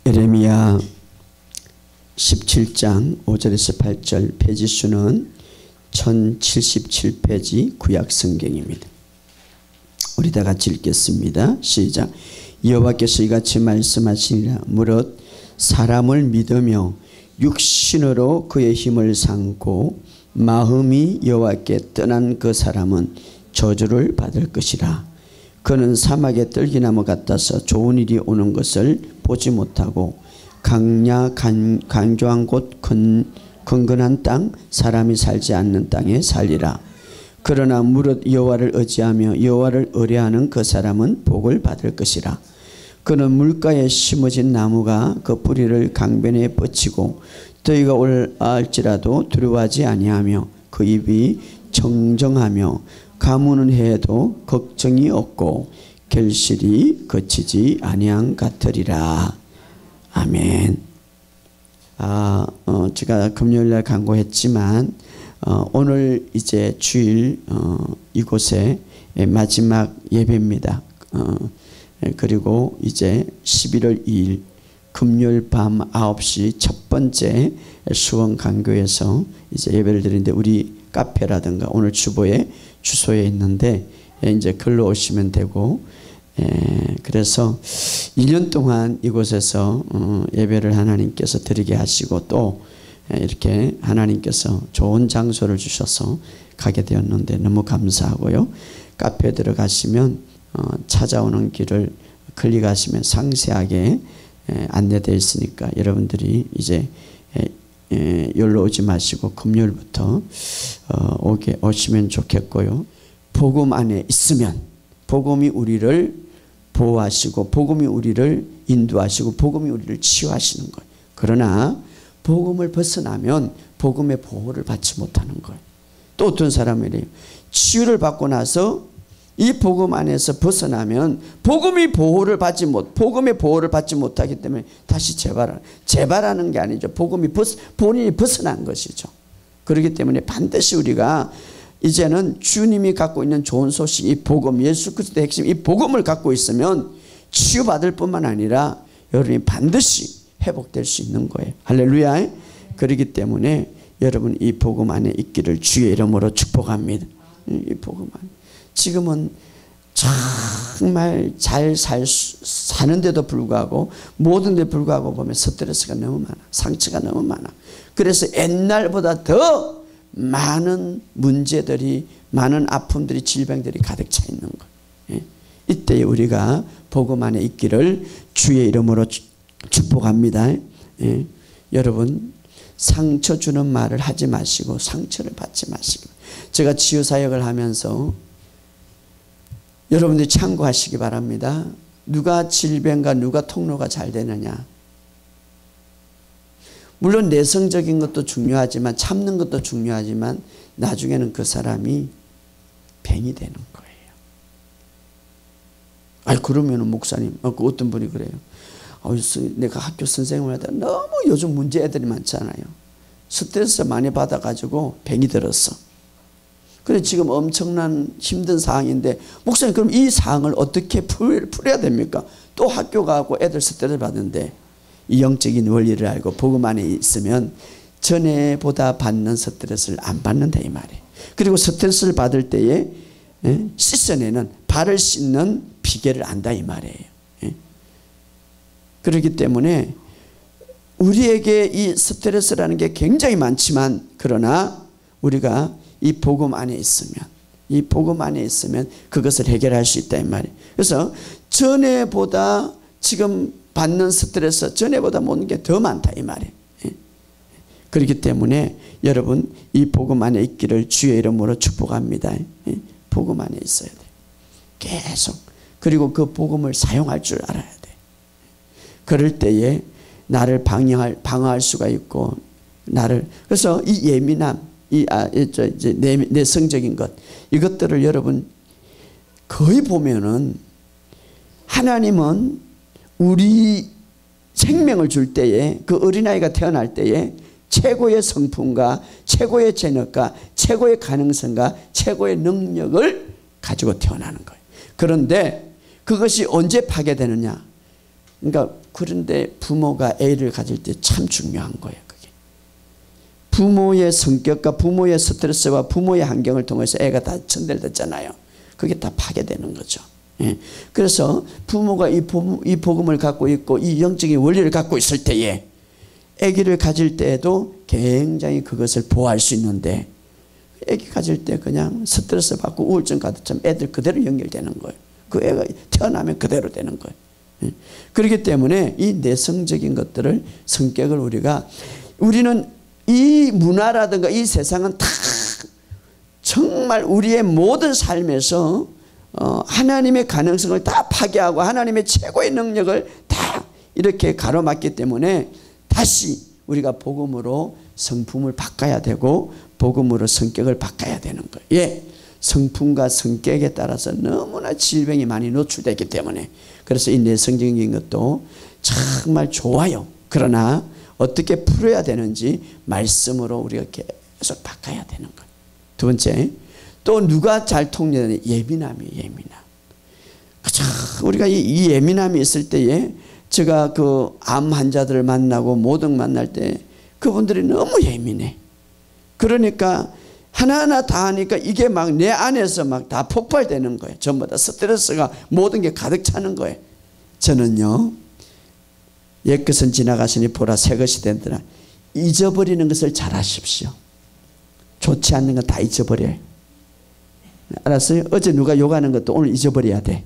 예레미야 17장 5절에서 8절 페이지 수는 1077페이지 구약성경입니다. 우리 다 같이 읽겠습니다. 시작. 여호와께서 이같이 말씀하시니라. 무릇 사람을 믿으며 육신으로 그의 힘을 삼고 마음이 여호와께 떠난 그 사람은 저주를 받을 것이라. 그는 사막의 떨기나무 같아서 좋은 일이 오는 것을 보지 못하고 강조한 곳 건건한 땅 사람이 살지 않는 땅에 살리라. 그러나 무릇 여호와를 의지하며 여호와를 의뢰하는 그 사람은 복을 받을 것이라. 그는 물가에 심어진 나무가 그 뿌리를 강변에 뻗치고 더위가 올지라도 두려워하지 아니하며 그 입이 정정하며 가무는 해도 걱정이 없고 결실이 거치지 아니한 같으리라. 아멘. 제가 금요일날 강구했지만 오늘 이제 주일 이곳에 마지막 예배입니다. 그리고 이제 11월 2일 금요일 밤 9시 첫 번째 수원 강교에서 이제 예배를 드리는데 우리 카페라든가 오늘 주소에 있는데 이제 글로 오시면 되고, 그래서 1년 동안 이곳에서 예배를 하나님께서 드리게 하시고 또 이렇게 하나님께서 좋은 장소를 주셔서 가게 되었는데 너무 감사하고요. 카페에 들어가시면 찾아오는 길을 클릭하시면 상세하게 안내되어 있으니까 여러분들이 이제 여기로 오지 마시고 금요일부터 오시면 좋겠고요. 복음 안에 있으면 복음이 우리를 보호하시고 복음이 우리를 인도하시고 복음이 우리를 치유하시는 거예요. 그러나 복음을 벗어나면 복음의 보호를 받지 못하는 거예요. 또 어떤 사람이 치유를 받고 나서 이 복음 안에서 벗어나면 복음의 보호를 받지 못하기 때문에 다시 재발하는 게 아니죠. 본인이 벗어난 것이죠. 그렇기 때문에 반드시 우리가 이제는 주님이 갖고 있는 좋은 소식, 이 복음, 예수 그리스도의 핵심, 이 복음을 갖고 있으면 치유받을 뿐만 아니라 여러분이 반드시 회복될 수 있는 거예요. 할렐루야. 그렇기 때문에 여러분 이 복음 안에 있기를 주의 이름으로 축복합니다. 이 복음 안에. 지금은 정말 잘 사는데도 불구하고 모든 데 불구하고 보면 스트레스가 너무 많아. 상처가 너무 많아. 그래서 옛날보다 더 많은 문제들이, 많은 아픔들이, 질병들이 가득 차 있는 거예요. 이때 우리가 복음 안에 있기를 주의 이름으로 축복합니다. 여러분 상처 주는 말을 하지 마시고 상처를 받지 마시고. 제가 치유사역을 하면서 여러분들이 참고하시기 바랍니다. 누가 질병과 누가 통로가 잘 되느냐. 물론 내성적인 것도 중요하지만 참는 것도 중요하지만 나중에는 그 사람이 뱅이 되는 거예요. 그러면은 목사님, 어떤 분이 그래요. 내가 학교 선생님을 하다 너무 요즘 문제 애들이 많잖아요. 스트레스 많이 받아가지고 뱅이 들었어. 그래 지금 엄청난 힘든 상황인데 목사님 그럼 이 상황을 어떻게 풀어야 됩니까? 또 학교 가고 애들 스트레스 받는데 이 영적인 원리를 알고 복음 안에 있으면 전에보다 받는 스트레스를 안 받는다 이 말이에요. 그리고 스트레스를 받을 때에 씻어내는 발을 씻는 비결을 안다 이 말이에요. 그렇기 때문에 우리에게 이 스트레스라는 게 굉장히 많지만 그러나 우리가 이 복음 안에 있으면 그것을 해결할 수 있다 이 말이에요. 그래서 전에보다 지금 받는 스트레스 전에보다 모든 게 더 많다 이 말이에요. 그렇기 때문에 여러분 이 복음 안에 있기를 주의 이름으로 축복합니다. 복음 안에 있어야 돼요. 계속. 그리고 그 복음을 사용할 줄 알아야 돼. 그럴 때에 나를 방어할 수가 있고 그래서 이 예민함 내성적인 것 이것들을 여러분 거의 보면은 하나님은 우리 생명을 줄 때에 그 어린아이가 태어날 때에 최고의 성품과 최고의 재능과 최고의 가능성과 최고의 능력을 가지고 태어나는 거예요. 그런데 그것이 언제 파괴되느냐? 그러니까 그런데 부모가 애를 가질 때 참 중요한 거예요. 그게 부모의 성격과 부모의 스트레스와 부모의 환경을 통해서 애가 다 전달됐잖아요. 그게 다 파괴되는 거죠. 예. 그래서 부모가 이 복음을 갖고 있고 이 영적인 원리를 갖고 있을 때에 아기를 가질 때에도 굉장히 그것을 보호할 수 있는데 아기 가질 때 그냥 스트레스 받고 우울증 가득 차면 애들 그대로 연결되는 거예요. 그 애가 태어나면 그대로 되는 거예요. 예. 그렇기 때문에 이 내성적인 것들을 성격을 우리는 이 문화라든가 이 세상은 다 정말 우리의 모든 삶에서 하나님의 가능성을 다 파괴하고 하나님의 최고의 능력을 다 이렇게 가로막기 때문에 다시 우리가 복음으로 성품을 바꿔야 되고 복음으로 성격을 바꿔야 되는 거예요. 예, 성품과 성격에 따라서 너무나 질병이 많이 노출되기 때문에 그래서 이 내성적인 것도 정말 좋아요. 그러나 어떻게 풀어야 되는지 말씀으로 우리가 계속 바꿔야 되는 거예요. 두 번째, 또 누가 잘 통제되는 예민함이 예민함. 우리가 이 예민함이 있을 때에 제가 그 암 환자들을 만나고 모든 만날 때 그분들이 너무 예민해. 그러니까 하나하나 다 하니까 이게 막 내 안에서 막 다 폭발되는 거예요. 전부 다 스트레스가 모든 게 가득 차는 거예요. 저는요, 옛것은 지나가시니 보라 새 것이 된다라. 잊어버리는 것을 잘 하십시오. 좋지 않는 건 다 잊어버려요. 알았어요? 어제 누가 욕하는 것도 오늘 잊어버려야 돼.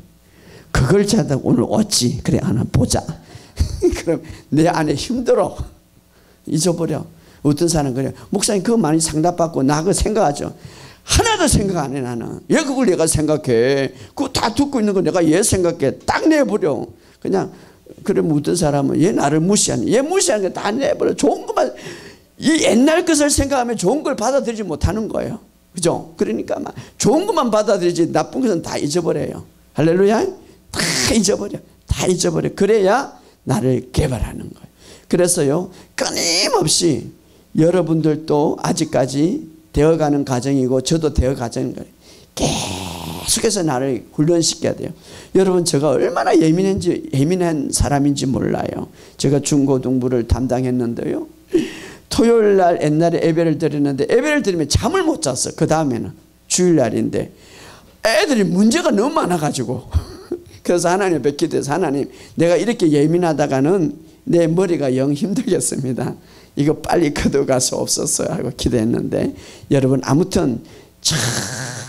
그걸 찾다 오늘 어찌 그래 하나 보자. 그럼 내 안에 힘들어. 잊어버려. 어떤 사람은 그래, 목사님 그거 많이 상담받고 나 그거 생각하죠. 하나도 생각 안 해. 나는 왜 그걸 내가 생각해. 그거 다 듣고 있는 거 내가 얘 생각해. 딱 내버려. 그냥. 그러면 어떤 사람은 얘 나를 무시하네. 얘 무시하는 거 다 내버려. 좋은 것만, 이 옛날 것을 생각하면 좋은 걸 받아들이지 못하는 거예요. 그죠? 그러니까 막 좋은 것만 받아들이지 나쁜 것은 다 잊어버려요. 할렐루야. 다 잊어버려. 다 잊어버려. 그래야 나를 개발하는 거예요. 그래서요, 끊임없이 여러분들도 아직까지 되어가는 과정이고 저도 되어가는 거예요. 계속해서 나를 훈련시켜야 돼요. 여러분, 제가 얼마나 예민한 사람인지 몰라요. 제가 중고등부를 담당했는데요, 토요일날 옛날에 예배를 드렸는데 예배를 드리면 잠을 못 잤어. 그 다음에는 주일날인데 애들이 문제가 너무 많아가지고 그래서 하나님 앞에 기도해서, 하나님 내가 이렇게 예민하다가는 내 머리가 영 힘들겠습니다. 이거 빨리 거둬가서 없었어 하고 기도했는데, 여러분 아무튼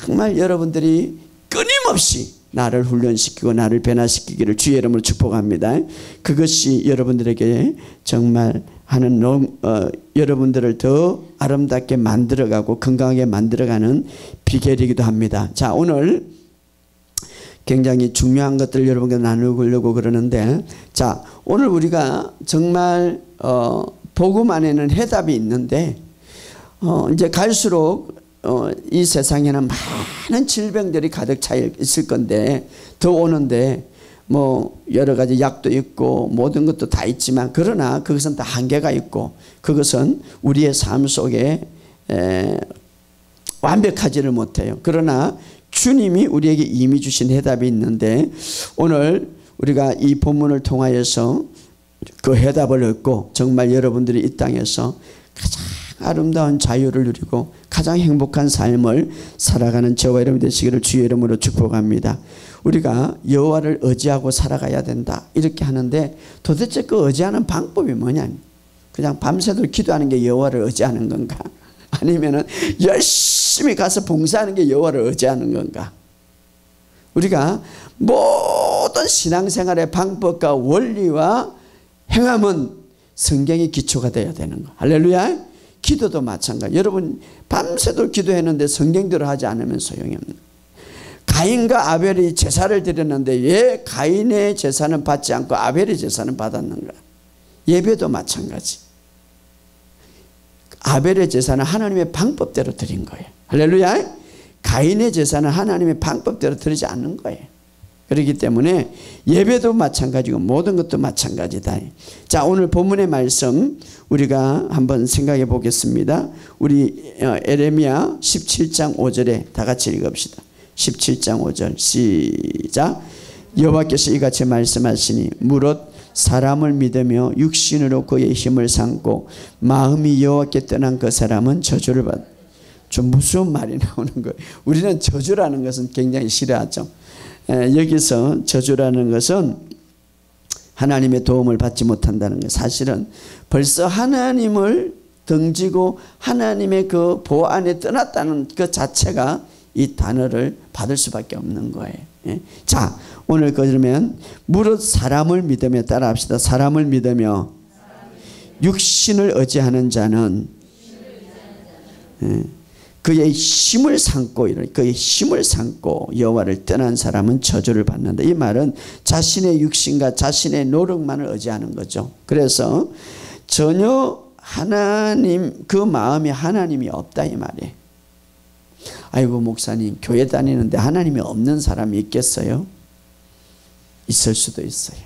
정말 여러분들이 끊임없이 나를 훈련시키고 나를 변화시키기를 주의 이름으로 축복합니다. 그것이 여러분들에게 정말 여러분들을 더 아름답게 만들어가고 건강하게 만들어가는 비결이기도 합니다. 자, 오늘 굉장히 중요한 것들을 여러분과 나누려고 그러는데, 자, 오늘 우리가 정말 복음 안에는 해답이 있는데 이제 갈수록 이 세상에는 많은 질병들이 가득 차 있을 건데, 더 오는데 뭐 여러 가지 약도 있고 모든 것도 다 있지만, 그러나 그것은 다 한계가 있고 그것은 우리의 삶 속에 완벽하지를 못해요. 그러나 주님이 우리에게 이미 주신 해답이 있는데, 오늘 우리가 이 본문을 통하여서 그 해답을 얻고 정말 여러분들이 이 땅에서 가장 아름다운 자유를 누리고 가장 행복한 삶을 살아가는 저와 여러분 되시기를 주의 이름으로 축복합니다. 우리가 여호와를 의지하고 살아가야 된다 이렇게 하는데, 도대체 그 의지하는 방법이 뭐냐? 그냥 밤새도록 기도하는 게 여호와를 의지하는 건가? 아니면은 열심히 가서 봉사하는 게 여호와를 의지하는 건가? 우리가 모든 신앙생활의 방법과 원리와 행함은 성경이 기초가 되어야 되는 거. 할렐루야. 기도도 마찬가지. 여러분 밤새도록 기도했는데 성경대로 하지 않으면 소용이 없는 거예요. 가인과 아벨이 제사를 드렸는데 왜 가인의 제사는 받지 않고 아벨의 제사는 받았는가? 예배도 마찬가지. 아벨의 제사는 하나님의 방법대로 드린 거예요. 할렐루야. 가인의 제사는 하나님의 방법대로 드리지 않는 거예요. 그렇기 때문에 예배도 마찬가지고 모든 것도 마찬가지다. 자, 오늘 본문의 말씀 우리가 한번 생각해 보겠습니다. 우리 에레미야 17장 5절에 다 같이 읽읍시다. 17장 5절 시작. 여호와께서 이같이 말씀하시니 무릇 사람을 믿으며 육신으로 그의 힘을 삼고 마음이 여호와께 떠난 그 사람은 저주를 받. 좀 무서운 말이 나오는 거예요. 우리는 저주라는 것은 굉장히 싫어하죠. 여기서 저주라는 것은 하나님의 도움을 받지 못한다는 것. 사실은 벌써 하나님을 등지고 하나님의 그 보호 안에 떠났다는 그 자체가 이 단어를 받을 수밖에 없는 거예요. 자, 오늘 그러면 무릇 사람을 믿으며 따라합시다. 사람을 믿으며 육신을 의지하는 자는 그의 힘을 삼고 그의 힘을 삼고 여호와를 떠난 사람은 저주를 받는다. 이 말은 자신의 육신과 자신의 노력만을 의지하는 거죠. 그래서 전혀 하나님 그 마음에 하나님이 없다 이 말이에요. 아이고 목사님 교회 다니는데 하나님이 없는 사람이 있겠어요? 있을 수도 있어요.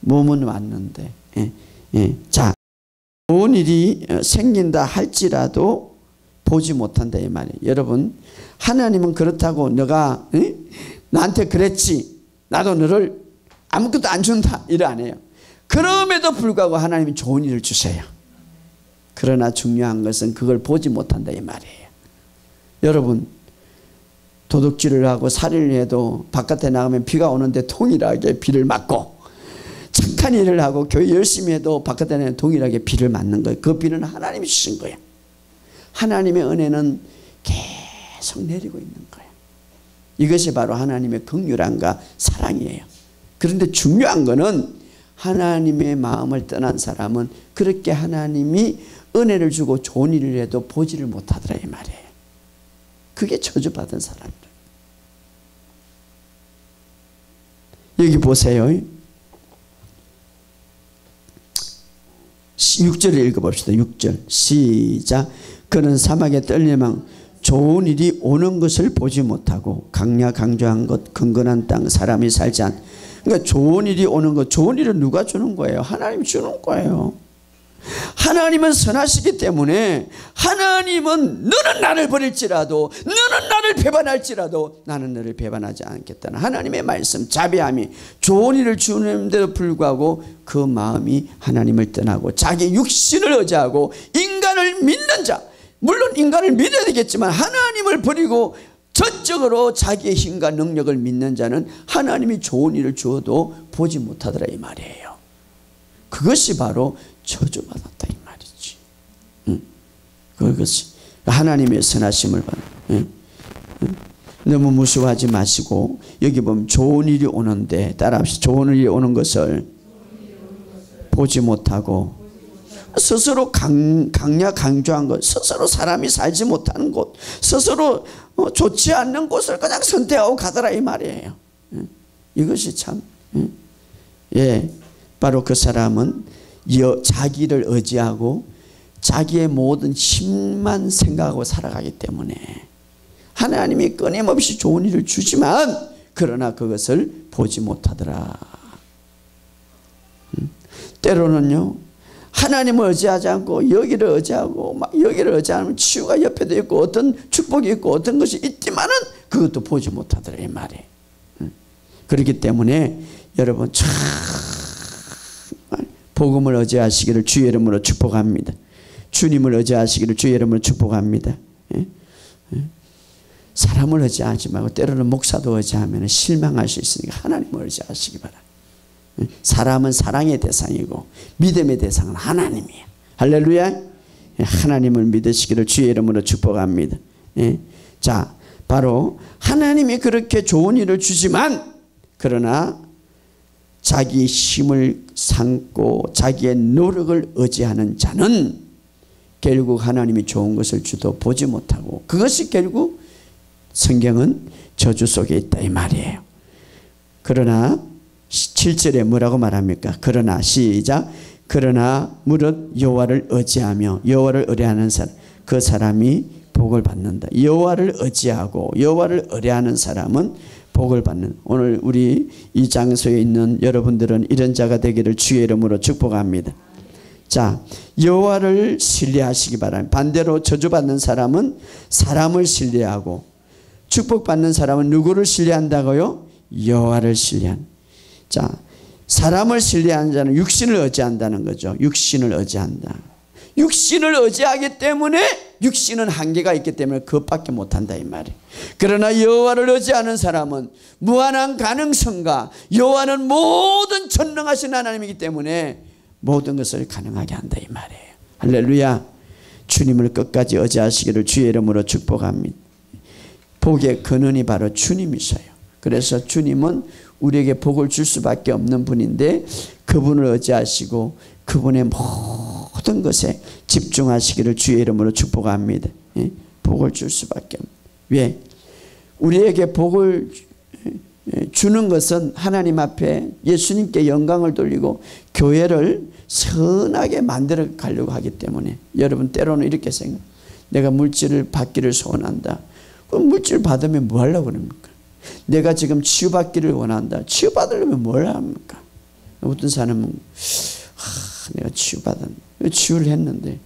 몸은 왔는데 자, 좋은 일이 생긴다 할지라도 보지 못한다 이 말이에요. 여러분 하나님은 그렇다고 너가 나한테 그랬지 나도 너를 아무것도 안 준다 이래 안 해요. 그럼에도 불구하고 하나님이 좋은 일을 주세요. 그러나 중요한 것은 그걸 보지 못한다 이 말이에요. 여러분 도둑질을 하고 살인을 해도 바깥에 나가면 비가 오는데 동일하게 비를 맞고 착한 일을 하고 교회 열심히 해도 바깥에 나가면 동일하게 비를 맞는 거예요. 그 비는 하나님이 주신 거예요. 하나님의 은혜는 계속 내리고 있는 거예요. 이것이 바로 하나님의 긍휼함과 사랑이에요. 그런데 중요한 거는 하나님의 마음을 떠난 사람은 그렇게 하나님이 은혜를 주고 좋은 일을 해도 보지를 못하더라 이 말이에요. 그게 저주받은 사람이에요. 여기 보세요. 6절을 읽어봅시다. 6절 시작. 그는 사막에 떨림망 좋은 일이 오는 것을 보지 못하고 강야 강조한 것 근근한 땅 사람이 살지 않. 그러니까 좋은 일이 오는 것, 좋은 일은 누가 주는 거예요? 하나님이 주는 거예요. 하나님은 선하시기 때문에 하나님은 너는 나를 버릴지라도 너는 나를 배반할지라도 나는 너를 배반하지 않겠다는 하나님의 말씀 자비함이 좋은 일을 주는데도 불구하고 그 마음이 하나님을 떠나고 자기 육신을 의지하고 인간을 믿는 자, 물론 인간을 믿어야 되겠지만 하나님을 버리고 전적으로 자기의 힘과 능력을 믿는 자는 하나님이 좋은 일을 주어도 보지 못하더라 이 말이에요. 그것이 바로 저주받았다 이 말이지. 그것이 하나님의 선하심을 받는. 너무 무서워하지 마시고 여기 보면 좋은 일이 오는데 따라합시다. 좋은 일이 오는 것을 보지 못하고 스스로 강야 강조한 것, 스스로 사람이 살지 못하는 곳, 스스로 좋지 않는 곳을 그냥 선택하고 가더라 이 말이에요. 이것이 참 바로 그 사람은 자기를 의지하고 자기의 모든 힘만 생각하고 살아가기 때문에 하나님이 끊임없이 좋은 일을 주지만 그러나 그것을 보지 못하더라. 때로는요 하나님을 의지하지 않고 여기를 의지하고 막 여기를 의지하면 치유가 옆에도 있고 어떤 축복이 있고 어떤 것이 있지만은 그것도 보지 못하더라 이 말이에요. 그렇기 때문에 여러분 참 복음을 의지하시기를 주의 이름으로 축복합니다. 주님을 의지하시기를 주의 이름으로 축복합니다. 사람을 의지하지 말고 때로는 목사도 의지하면 실망할 수 있으니까 하나님을 의지하시기 바랍니다. 사람은 사랑의 대상이고 믿음의 대상은 하나님이에요. 할렐루야. 하나님을 믿으시기를 주의 이름으로 축복합니다. 자, 바로 하나님이 그렇게 좋은 일을 주지만 그러나 자기 힘을 삼고 자기의 노력을 의지하는 자는 결국 하나님이 좋은 것을 주도 보지 못하고 그것이 결국 성경은 저주 속에 있다 이 말이에요. 그러나 7절에 뭐라고 말합니까? 그러나 시작. 그러나 무릇 여호와를 의지하며 여호와를 의뢰하는 사람 그 사람이 복을 받는다. 여호와를 의지하고 여호와를 의뢰하는 사람은 복을 받는. 오늘 우리 이 장소에 있는 여러분들은 이런 자가 되기를 주의 이름으로 축복합니다. 자, 여호와를 신뢰하시기 바랍니다. 반대로 저주받는 사람은 사람을 신뢰하고 축복받는 사람은 누구를 신뢰한다고요? 여호와를 신뢰한. 자, 사람을 신뢰하는 자는 육신을 의지한다는 거죠. 육신을 의지한다. 육신을 의지하기 때문에 육신은 한계가 있기 때문에 그것밖에 못한다 이 말이에요. 그러나 여호와를 의지하는 사람은 무한한 가능성과 여호와는 모든 전능하신 하나님이기 때문에 모든 것을 가능하게 한다 이 말이에요. 할렐루야. 주님을 끝까지 의지하시기를 주의 이름으로 축복합니다. 복의 근원이 바로 주님이셔요. 그래서 주님은 우리에게 복을 줄 수밖에 없는 분인데 그분을 의지하시고 그분의 모든 것에 집중하시기를 주의 이름으로 축복합니다. 복을 줄 수밖에 없는. 왜? 우리에게 복을 주는 것은 하나님 앞에 예수님께 영광을 돌리고 교회를 선하게 만들어 가려고 하기 때문에. 여러분 때로는 이렇게 생각해요. 내가 물질을 받기를 소원한다. 그럼 물질 받으면 뭐 하려고 그럽니까? 내가 지금 치유받기를 원한다. 치유받으려면 뭘 합니까? 어떤 사람은 내가 치유를 했는데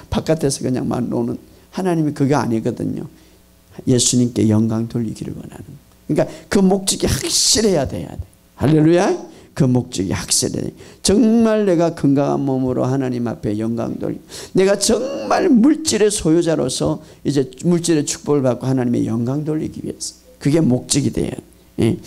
바깥에서 그냥 막 노는. 하나님이 그게 아니거든요. 예수님께 영광 돌리기를 원하는. 그러니까 그 목적이 확실해야 돼야 돼. 할렐루야. 그 목적이 확실해야 돼. 정말 내가 건강한 몸으로 하나님 앞에 영광 돌리고 내가 정말 물질의 소유자로서 이제 물질의 축복을 받고 하나님의 영광 돌리기 위해서 그게 목적이 돼야 돼.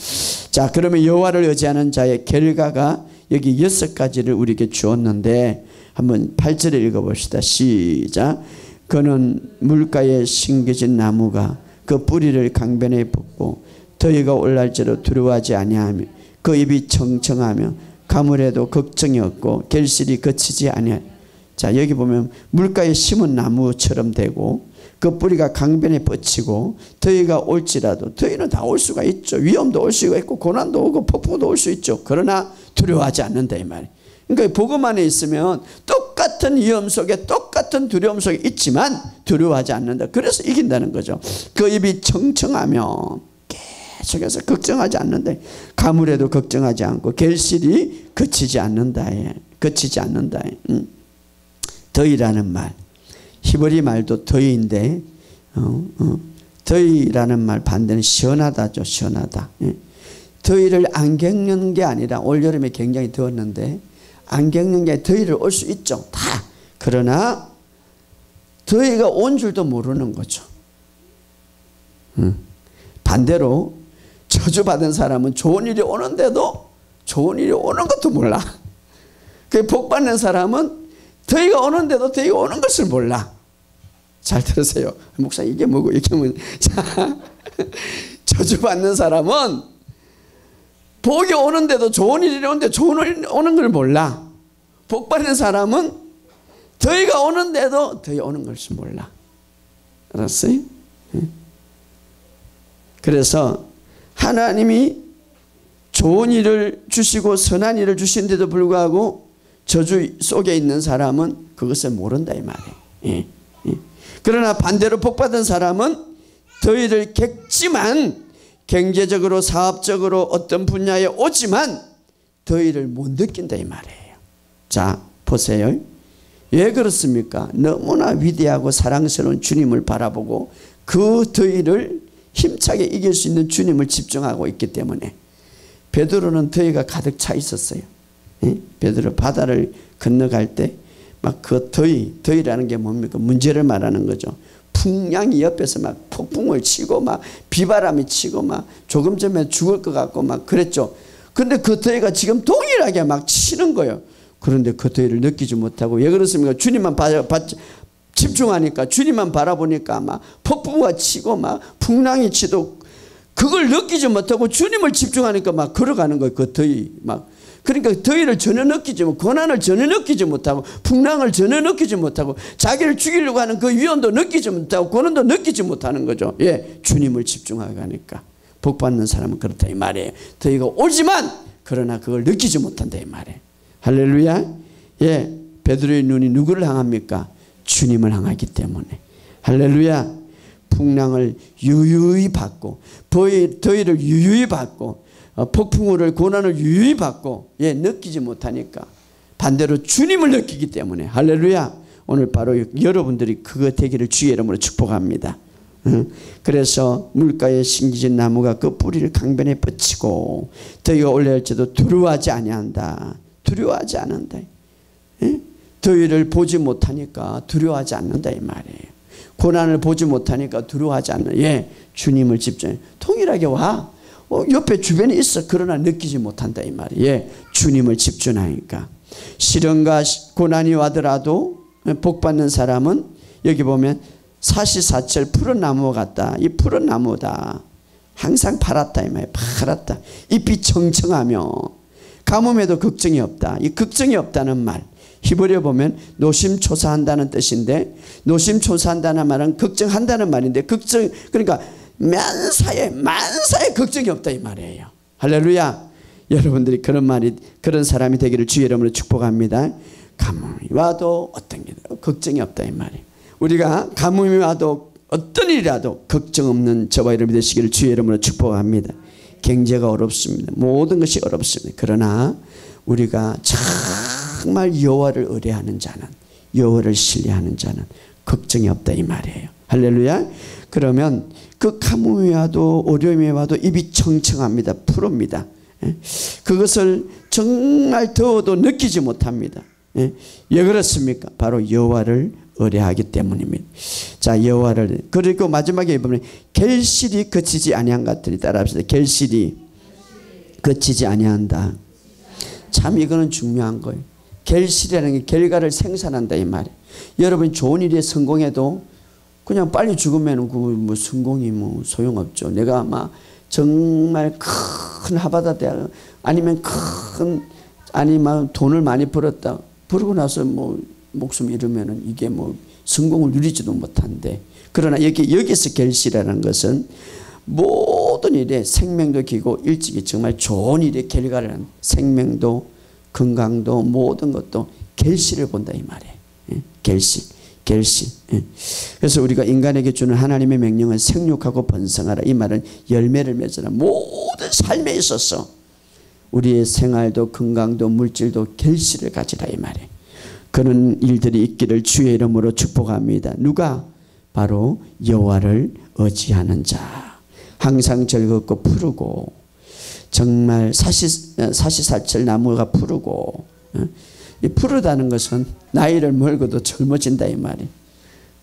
자, 그러면 여호와를 의지하는 자의 결과가 여기 6가지를 우리에게 주었는데 한번 8절에 읽어봅시다. 시작. 그는 물가에 심겨진 나무가 그 뿌리를 강변에 붓고 더위가 올랄지로 두려워하지 아니하며 그 입이 청청하며 가물에도 걱정이 없고 결실이 거치지 아니하며. 자, 여기 보면 물가에 심은 나무처럼 되고 그 뿌리가 강변에 뻗치고 더위가 올지라도 더위는 다 올 수가 있죠. 위험도 올 수가 있고 고난도 오고 폭풍도 올 수 있죠. 그러나 두려워하지 않는다 이 말이에요. 그러니까 복음 안에 있으면 똑같은 위험 속에 똑같은 두려움 속에 있지만 두려워하지 않는다. 그래서 이긴다는 거죠. 그 입이 청청하며 계속해서 걱정하지 않는다. 가물에도 걱정하지 않고 결실이 거치지 않는다. 거치지 않는다. 더위라는 말, 히브리 말도 더위인데 더위라는 말 반대는 시원하다죠. 시원하다. 더위를 안 겪는 게 아니라 올여름에 굉장히 더웠는데 안 겪는 게 더위를 올 수 있죠. 다. 그러나 더위가 온 줄도 모르는 거죠. 반대로 저주받은 사람은 좋은 일이 오는데도 좋은 일이 오는 것도 몰라. 그 복 받는 사람은 더위가 오는데도 더위가 오는 것을 몰라. 잘 들으세요. 목사 이게 뭐고 이게 뭐고. 자, 저주받는 사람은 복이 오는데도 좋은 일이 오는데 좋은 일이 오는 걸 몰라. 복 받는 사람은 더위가 오는데도 더위 오는 것을 몰라. 알았어요? 그래서 하나님이 좋은 일을 주시고 선한 일을 주신데도 불구하고 저주 속에 있는 사람은 그것을 모른다 이 말이에요. 그러나 반대로 복받은 사람은 더위를 겪지만 경제적으로 사업적으로 어떤 분야에 오지만 더위를 못 느낀다 이 말이에요. 자, 보세요. 왜 그렇습니까? 너무나 위대하고 사랑스러운 주님을 바라보고 그 더위를 힘차게 이길 수 있는 주님을 집중하고 있기 때문에. 베드로는 더위가 가득 차 있었어요. 베드로 바다를 건너갈 때 막 그 더위라는 게 뭡니까? 문제를 말하는 거죠. 풍랑이 옆에서 막 폭풍을 치고 막 비바람이 치고 막 조금 전에 죽을 것 같고 막 그랬죠. 그런데 그 더위가 지금 동일하게 막 치는 거예요. 그런데 그 더위를 느끼지 못하고. 왜 그렇습니까? 주님만 집중하니까, 주님만 바라보니까 막 폭풍과 치고 막 풍랑이 치도 그걸 느끼지 못하고 주님을 집중하니까 막 걸어가는 거예요. 그 더위 막. 그러니까 더위를 전혀 느끼지 못하고 고난을 전혀 느끼지 못하고 풍랑을 전혀 느끼지 못하고 자기를 죽이려고 하는 그 위험도 느끼지 못하고 고난도 느끼지 못하는 거죠. 예, 주님을 집중하게 하니까. 복받는 사람은 그렇다 이 말이에요. 더위가 오지만 그러나 그걸 느끼지 못한다 이 말이에요. 할렐루야. 예, 베드로의 눈이 누구를 향합니까? 주님을 향하기 때문에. 할렐루야. 풍랑을 유유히 받고 더위를 유유히 받고 폭풍우를 고난을 유유히 받고 느끼지 못하니까 반대로 주님을 느끼기 때문에. 할렐루야. 오늘 바로 여러분들이 그거 되기를 주의 이름으로 축복합니다. 그래서 물가에 심겨진 나무가 그 뿌리를 강변에 뻗치고 더위가 올라올지도 두려워하지 아니한다. 두려워하지 않는다. 더위를 보지 못하니까 두려워하지 않는다 이 말이에요. 고난을 보지 못하니까 두려워하지 않는. 주님을 집중해. 통일하게 와. 옆에 주변에 있어. 그러나 느끼지 못한다 이 말이에요. 주님을 집중하니까. 시련과 고난이 와더라도 복받는 사람은 여기 보면 사시사철 푸른 나무 같다. 이 푸른 나무다. 항상 파랗다 이 말이에요. 파랗다. 잎이 청청하며 가뭄에도 걱정이 없다. 이 걱정이 없다는 말. 히브리어 보면 노심초사한다는 뜻인데, 노심초사한다는 말은 걱정한다는 말인데, 걱정 그러니까 만사에 걱정이 없다 이 말이에요. 할렐루야. 여러분들이 그런 사람이 되기를 주의 이름으로 축복합니다. 가뭄이 와도 어떤 게 걱정이 없다 이 말이에요. 우리가 가뭄이 와도 어떤 일이라도 걱정 없는 저와 여러분이 되시기를 주의 이름으로 축복합니다. 경제가 어렵습니다. 모든 것이 어렵습니다. 그러나 우리가 정말 여호와를 의뢰하는 자는, 여호와를 신뢰하는 자는 걱정이 없다 이 말이에요. 할렐루야. 그러면 그 가뭄이 와도 어려움이 와도 입이 청청합니다. 푸릅니다. 그것을 정말 더워도 느끼지 못합니다. 왜 그렇습니까? 바로 여호와를 의뢰하기 때문입니다. 자, 여호와를. 그리고 마지막에 보면 결실이 그치지 아니한 것들이 따라합시다. 결실이 그치지 아니한다. 참 이거는 중요한 거예요. 결실이라는 게 결과를 생산한다 이 말이에요. 여러분 좋은 일에 성공해도 그냥 빨리 죽으면 그 뭐 성공이 뭐 소용없죠. 내가 아마 정말 큰 하버드 대학 아니면 아니면 돈을 많이 벌었다. 벌고 나서 뭐 목숨 잃으면은 이게 뭐 성공을 누리지도 못한데, 그러나 여기서 결실이라는 것은 모든 일에 생명도 기고 일찍이 정말 좋은 일의 결과를 하는, 생명도 건강도 모든 것도 결실을 본다 이 말이에요. 결실. 그래서 우리가 인간에게 주는 하나님의 명령은 생육하고 번성하라. 이 말은 열매를 맺으라. 모든 삶에 있어서 우리의 생활도 건강도 물질도 결실을 가지라 이 말이에요. 그런 일들이 있기를 주의 이름으로 축복합니다. 누가? 바로 여호와를 의지하는 자. 항상 즐겁고 푸르고 정말 사시사철 나무가 푸르고, 이 푸르다는 것은 나이를 먹어도 젊어진다 이 말이에요.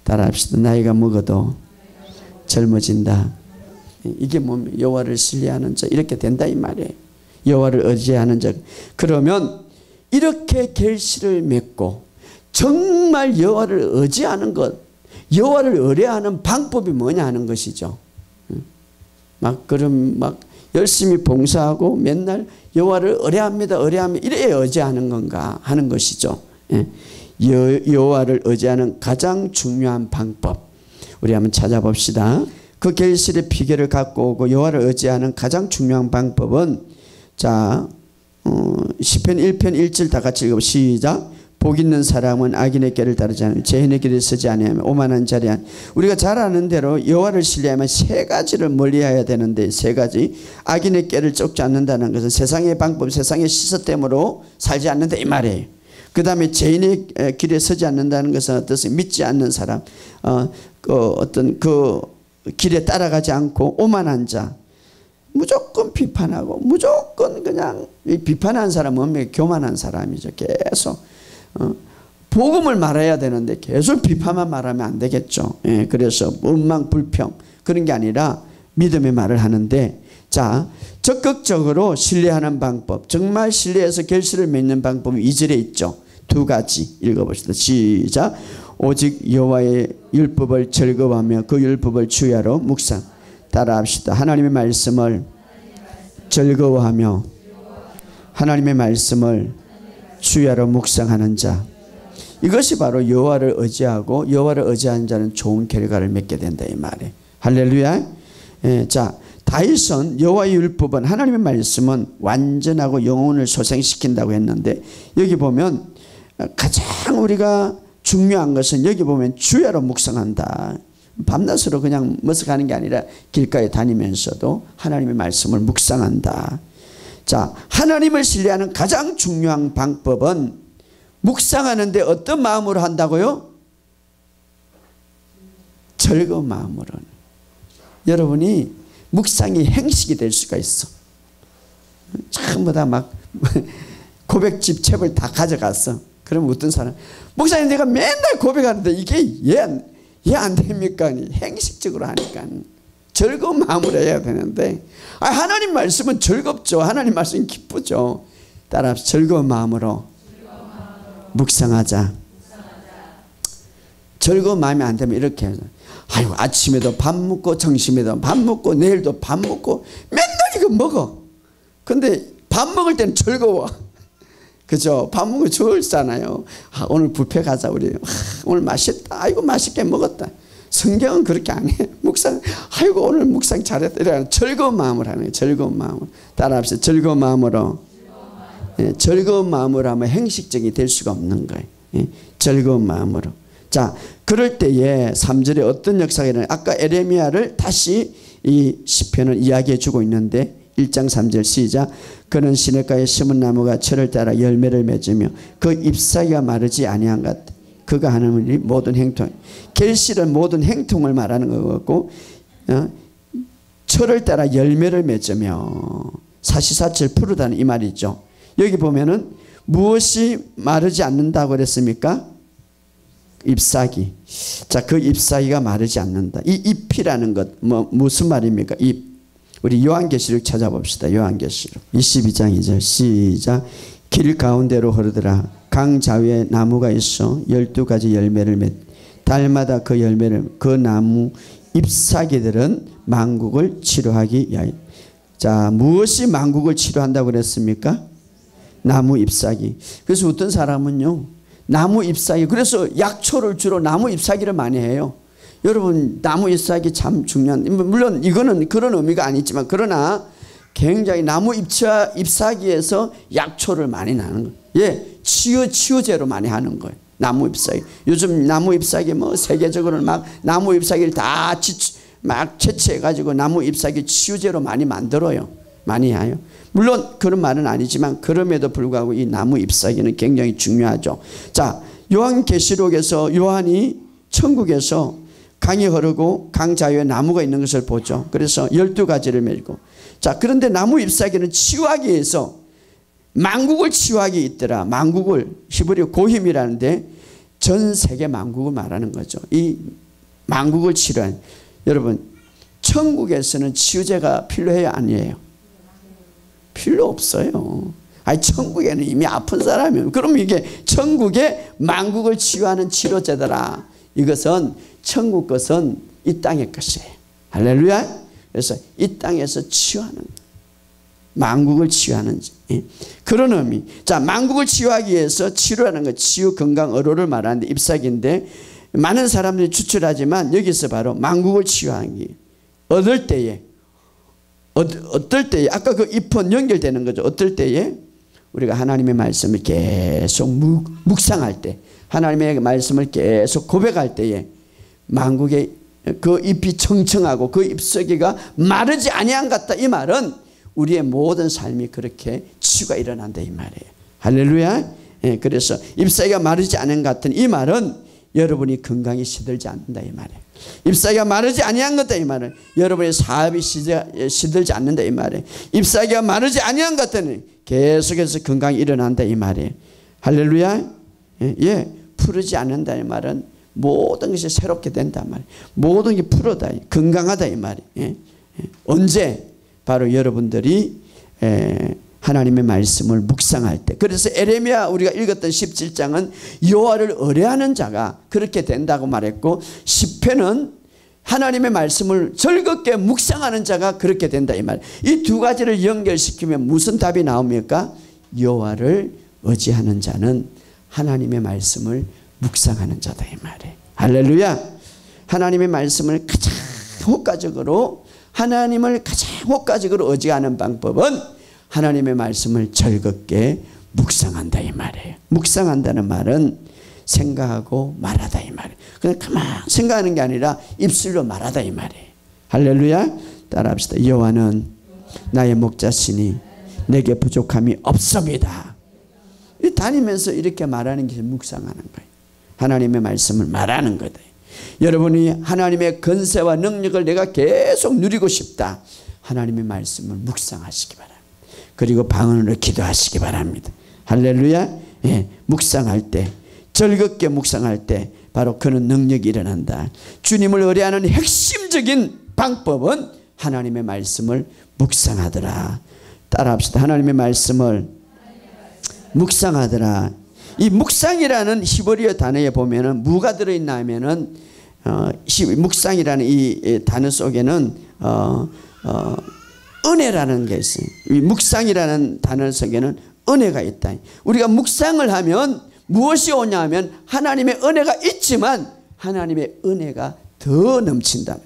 따라합시다. 나이가 먹어도 젊어진다. 이게 뭐 여호와를 신뢰하는 자 이렇게 된다 이 말이에요. 여호와를 의지하는 자. 그러면 이렇게 결실을 맺고 정말 여호와를 의지하는 것, 여호와를 의뢰하는 방법이 뭐냐 하는 것이죠. 막 열심히 봉사하고 맨날 여호와를 의뢰합니다. 이래 의지하는 건가 하는 것이죠. 여호와를 의지하는 가장 중요한 방법, 우리 한번 찾아봅시다. 그 결실의 비결을 갖고 오고 여호와를 의지하는 가장 중요한 방법은, 자, 시편 1편 1절 다 같이 읽어 시작. 복 있는 사람은 악인의 길을 따르지 않으며 죄인의 길을 서지 아니하며 오만한 자리 안. 우리가 잘 아는 대로 여호와를 신뢰하면 세 가지를 멀리해야 되는데, 세 가지. 악인의 길을 쫓지 않는다는 것은 세상의 방법, 세상의 시스템으로 살지 않는다 이 말이에요. 그 다음에 죄인의 길에 서지 않는다는 것은 어떻습니까? 믿지 않는 사람, 어떤 그 길에 따라가지 않고 오만한 자, 무조건 비판하고 무조건 그냥 비판하는 사람은 교만한 사람이죠. 계속 복음을 말해야 되는데 계속 비판만 말하면 안 되겠죠. 그래서 원망 불평 그런 게 아니라 믿음의 말을 하는데, 자, 적극적으로 신뢰하는 방법, 정말 신뢰해서 결실을 맺는 방법이 2절에 있죠. 두 가지 읽어봅시다. 시작. 오직 여호와의 율법을 즐거워하며 그 율법을 주야로 묵상. 따라합시다. 하나님의 말씀을 즐거워하며 하나님의 말씀을 주야로 묵상하는 자. 이것이 바로 여호와를 의지하고 여호와를 의지하는 자는 좋은 결과를 맺게 된다 이 말이에요. 할렐루야. 자, 다윗은 여호와의 율법은, 하나님의 말씀은 완전하고 영혼을 소생시킨다고 했는데, 여기 보면 가장 우리가 중요한 것은 여기 보면 주야로 묵상한다. 밤낮으로 그냥 머쓱하는 게 아니라 길가에 다니면서도 하나님의 말씀을 묵상한다. 자, 하나님을 신뢰하는 가장 중요한 방법은 묵상하는데 어떤 마음으로 한다고요? 즐거운 마음으로. 여러분이 묵상이 행식이 될 수가 있어. 전부 다 막 고백집 첩을 다 가져갔어. 그러면 어떤 사람, 목사님 내가 맨날 고백하는데 이게 왜 안 됩니까? 행식적으로 하니까 즐거운 마음으로 해야 되는데, 하나님 말씀은 즐겁죠. 하나님 말씀은 기쁘죠. 따라서 즐거운 마음으로 묵상하자. 즐거운 마음이 안 되면 이렇게 해서, 아이고 아침에도 밥 먹고 점심에도 밥 먹고 내일도 밥 먹고 맨날 이거 먹어. 근데 밥 먹을 때는 즐거워. 그죠? 밥 먹으면 좋잖아요. 오늘 뷔페 가자 우리. 오늘 맛있다. 아이고 맛있게 먹었다. 성경은 그렇게 안 해. 묵상, 아이고 오늘 묵상 잘했다. 이런 즐거운 마음으로 하는 거예요. 즐거운 마음으로. 따라합시다. 즐거운 마음으로. 예, 즐거운 마음으로 하면 행식적이 될 수가 없는 거예요. 예, 즐거운 마음으로. 자, 그럴 때에 3절에 어떤 역사가 일어나요? 아까 에레미야를 다시 이 시편을 이야기해 주고 있는데 1장 3절 시작. 그는 시냇가에 심은 나무가 철을 따라 열매를 맺으며 그 잎사귀가 마르지 아니한 것 같다. 그가 하는 일이 모든 행통. 결실은 모든 행통을 말하는 것 같고, 철을 따라 열매를 맺으며 사시사철 푸르다는 이 말이죠. 여기 보면은 무엇이 마르지 않는다고 그랬습니까? 잎사귀. 자, 그 잎사귀가 마르지 않는다. 이 잎이라는 것 무슨 말입니까? 잎. 우리 요한계시록 찾아봅시다. 요한계시록 22장 2절 시작. 길 가운데로 흐르더라. 강 좌우에 나무가 있어 12가지 열매를 맺. 달마다 그 열매를, 그 나무 잎사귀들은 만국을 치료하기 위하여. 자, 무엇이 만국을 치료한다고 그랬습니까? 나무 잎사귀. 그래서 어떤 사람은요, 나무 잎사귀, 그래서 약초를 주로 나무 잎사귀를 많이 해요. 여러분, 나무 잎사귀 참 중요한, 물론 이거는 그런 의미가 아니지만, 그러나 굉장히 나무 잎사귀에서 약초를 많이 나는 거예요. 예, 치유제로 많이 하는 거예요. 나무 잎사귀. 요즘 나무 잎사귀 뭐 세계적으로 막 나무 잎사귀를 다 막 채취해가지고 나무 잎사귀 치유제로 많이 만들어요. 많이 해요. 물론 그런 말은 아니지만 그럼에도 불구하고 이 나무 잎사귀는 굉장히 중요하죠. 자, 요한계시록에서 요한이 천국에서 강이 흐르고 강 자유에 나무가 있는 것을 보죠. 그래서 12가지를 맺고. 자, 그런데 나무 잎사귀는 치유하기 위해서 만국을 치유하기 있더라. 만국을, 히브리어 고힘이라는데 전 세계 만국을 말하는 거죠. 이 만국을 치료한. 여러분, 천국에서는 치유제가 필요해요, 아니에요? 필요 없어요. 아니, 천국에는 이미 아픈 사람이에요. 그럼 이게 천국의 만국을 치유하는 치료제더라. 이것은 천국 것은 이 땅의 것이에요. 할렐루야. 그래서 이 땅에서 치유하는, 만국을 치유하는 그런 의미. 자, 만국을 치유하기 위해서 치료하는 것, 치유, 건강, 의료를 말하는데 잎사귀인데 많은 사람들이 추출하지만 여기서 바로 만국을 치유하는 게 얻을 때에, 어떨 때에, 아까 그 잎은 연결되는 거죠. 어떨 때에 우리가 하나님의 말씀을 계속 묵상할 때, 하나님의 말씀을 계속 고백할 때에 만국의 그 잎이 청청하고 그 잎사귀가 마르지 아니한 것 같다. 이 말은 우리의 모든 삶이 그렇게 치유가 일어난다 이 말이에요. 할렐루야. 예, 그래서 잎사귀가 마르지 않은 것 같은 이 말은 여러분이 건강이 시들지 않는다 이 말이에요. 잎사귀가 마르지 아니한 것다 이 말은 여러분의 사업이 시들지 않는다 이 말이에요. 잎사귀가 마르지 아니한 것 같은 계속해서 건강이 일어난다 이 말이에요. 할렐루야. 예, 푸르지 않는다 이 말은 모든 것이 새롭게 된다 말이에요. 모든 게 푸르다, 건강하다 이 말이에요. 예. 언제? 바로 여러분들이 하나님의 말씀을 묵상할 때. 그래서 에레미야 우리가 읽었던 17장은 여호와를 의뢰하는 자가 그렇게 된다고 말했고, 시편은 하나님의 말씀을 즐겁게 묵상하는 자가 그렇게 된다 이 말. 이 두 가지를 연결시키면 무슨 답이 나옵니까? 여호와를 의지하는 자는 하나님의 말씀을 묵상하는 자다 이 말이에요. 할렐루야. 하나님의 말씀을 가장 효과적으로, 하나님을 가장 효과적으로 의지하는 방법은 하나님의 말씀을 즐겁게 묵상한다 이 말이에요. 묵상한다는 말은 생각하고 말하다 이 말이에요. 그냥 가만 생각하는 게 아니라 입술로 말하다 이 말이에요. 할렐루야. 따라합시다. 여호와는 나의 목자시니 내게 부족함이 없습니다. 다니면서 이렇게 말하는 게 묵상하는 거예요. 하나님의 말씀을 말하는 거다. 여러분이 하나님의 권세와 능력을 내가 계속 누리고 싶다. 하나님의 말씀을 묵상하시기 바랍니다. 그리고 방언으로 기도하시기 바랍니다. 할렐루야. 예, 묵상할 때, 즐겁게 묵상할 때 바로 그런 능력이 일어난다. 주님을 의뢰하는 핵심적인 방법은 하나님의 말씀을 묵상하더라. 따라합시다. 하나님의 말씀을 묵상하더라. 이 묵상이라는 히브리어 단어에 보면은 뭐가 들어있나 하면은 묵상이라는 이 단어 속에는 은혜라는 게 있어요. 이 묵상이라는 단어 속에는 은혜가 있다. 우리가 묵상을 하면 무엇이 오냐 하면 하나님의 은혜가 있지만 하나님의 은혜가 더 넘친다.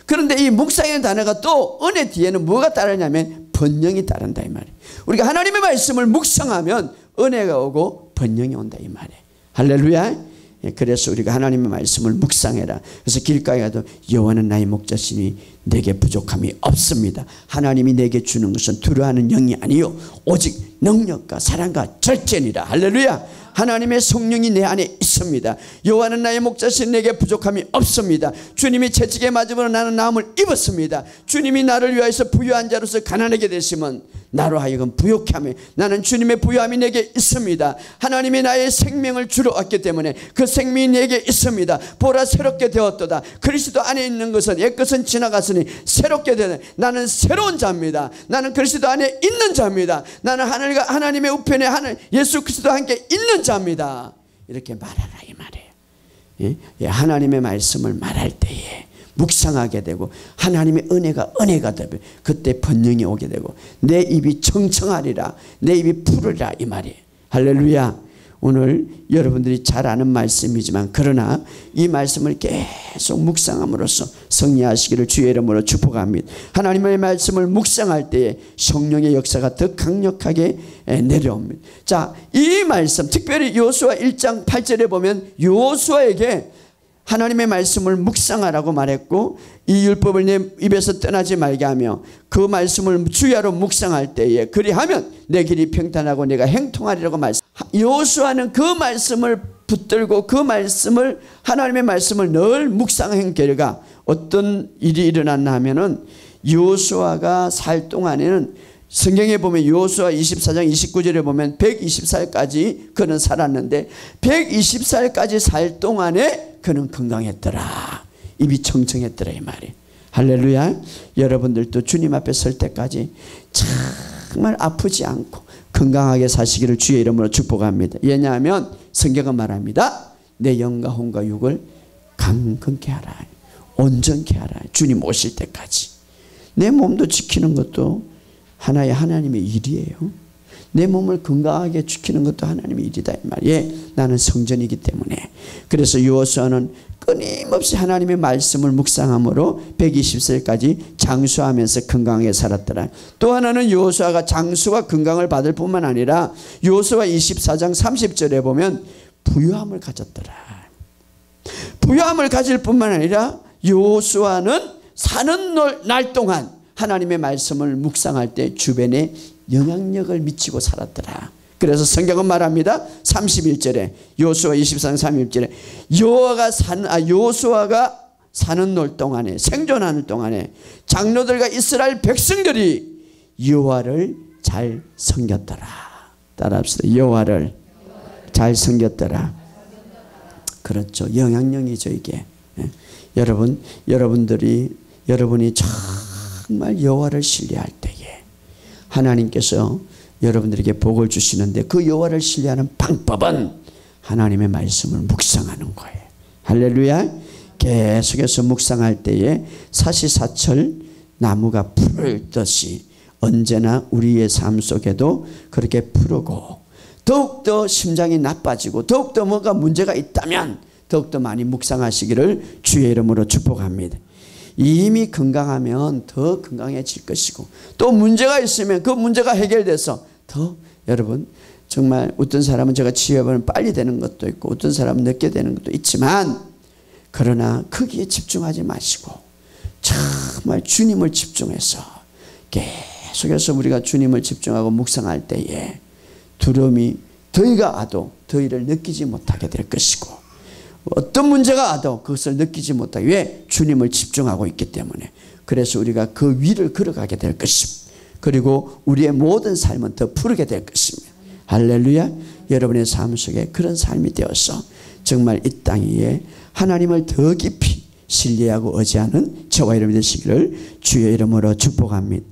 그런데 이 묵상이라는 단어가 또 은혜 뒤에는 뭐가 따르냐면 번영이 따른다 이 말이에요. 우리가 하나님의 말씀을 묵상하면 은혜가 오고 번영이 온다 이 말이에요. 할렐루야. 그래서 우리가 하나님의 말씀을 묵상해라. 그래서 길가에 가도 여호와는 나의 목자시니 내게 부족함이 없습니다. 하나님이 내게 주는 것은 두려워하는 영이 아니요 오직 능력과 사랑과 절제니라. 할렐루야. 하나님의 성령이 내 안에 있습니다. 여호와는 나의 목자시니 내게 부족함이 없습니다. 주님이 채찍에 맞음으로 나는 나음을 입었습니다. 주님이 나를 위하여서 부유한 자로서 가난하게 되시면 나로 하여금 부욕해 하며 나는 주님의 부유함이 내게 있습니다. 하나님이 나의 생명을 주러 왔기 때문에 그 생명이 내게 있습니다. 보라 새롭게 되었도다. 그리스도 안에 있는 것은 옛것은 지나갔으니 새롭게 되는 나는 새로운 자입니다. 나는 그리스도 안에 있는 자입니다. 나는 하늘과 하나님의 우편에 예수 그리스도와 함께 있는 자입니다. 이렇게 말하라 이 말이에요. 예? 하나님의 말씀을 말할 때에 묵상하게 되고 하나님의 은혜가 되고 그때 번영이 오게 되고 내 입이 청청하리라 내 입이 푸르리라 이 말이에요. 할렐루야. 오늘 여러분들이 잘 아는 말씀이지만 그러나 이 말씀을 계속 묵상함으로써 승리하시기를 주의 이름으로 축복합니다. 하나님의 말씀을 묵상할 때에 성령의 역사가 더 강력하게 내려옵니다. 자, 이 말씀 특별히 여호수아 1장 8절에 보면 여호수아에게 하나님의 말씀을 묵상하라고 말했고 이 율법을 내 입에서 떠나지 말게 하며 그 말씀을 주야로 묵상할 때에 그리하면 내 길이 평탄하고 내가 행통하리라고 말씀. 여호수아는 그 말씀을 붙들고 그 말씀을 하나님의 말씀을 늘 묵상한 결과 어떤 일이 일어났나 하면은 여호수아가 살 동안에는 성경에 보면 여호수아 24장 29절에 보면 120살까지 그는 살았는데 120살까지 살 동안에 그는 건강했더라. 입이 청청했더라 이 말이에요. 할렐루야. 여러분들도 주님 앞에 설 때까지 정말 아프지 않고 건강하게 사시기를 주의 이름으로 축복합니다. 왜냐하면 성경은 말합니다. 내 영과 혼과 육을 강건케 하라. 온전케 하라. 주님 오실 때까지. 내 몸도 지키는 것도 하나의 하나님의 일이에요. 내 몸을 건강하게 지키는 것도 하나님의 일이다 이 말이에요. 나는 성전이기 때문에. 그래서 여호수아는 끊임없이 하나님의 말씀을 묵상함으로 120세까지 장수하면서 건강하게 살았더라. 또 하나는 여호수아가 장수와 건강을 받을 뿐만 아니라 여호수아 24장 30절에 보면 부유함을 가졌더라. 부유함을 가질 뿐만 아니라 여호수아는 사는 날 동안 하나님의 말씀을 묵상할 때 주변에 영향력을 미치고 살았더라. 그래서 성경은 말합니다. 31절에 여호수아 24장 31절에 여호수아가 사는 날 동안에 생존하는 동안에 장로들과 이스라엘 백성들이 여호와를 잘 섬겼더라. 따라합시다. 여호와를 잘 섬겼더라. 그렇죠. 영향력이죠 이게. 여러분이 정말 여호와를 신뢰할 때에 하나님께서 여러분들에게 복을 주시는데 그 여호와를 신뢰하는 방법은 하나님의 말씀을 묵상하는 거예요. 할렐루야. 계속해서 묵상할 때에 사시사철 나무가 푸르듯이 언제나 우리의 삶 속에도 그렇게 푸르고 더욱더 심장이 나빠지고 더욱더 뭔가 문제가 있다면 더욱더 많이 묵상하시기를 주의 이름으로 축복합니다. 이미 건강하면 더 건강해질 것이고 또 문제가 있으면 그 문제가 해결돼서 더 여러분 정말 어떤 사람은 제가 치유해보면 빨리 되는 것도 있고 어떤 사람은 늦게 되는 것도 있지만 그러나 거기에 집중하지 마시고 정말 주님을 집중해서 계속해서 우리가 주님을 집중하고 묵상할 때에 두려움이 더위가 와도 더위를 느끼지 못하게 될 것이고 어떤 문제가 와도 그것을 느끼지 못하게. 왜? 주님을 집중하고 있기 때문에. 그래서 우리가 그 위를 걸어가게 될 것입니다. 그리고 우리의 모든 삶은 더 푸르게 될 것입니다. 할렐루야. 여러분의 삶 속에 그런 삶이 되어서 정말 이 땅 위에 하나님을 더 깊이 신뢰하고 의지하는 저와 여러분이 되시기를 주의 이름으로 축복합니다.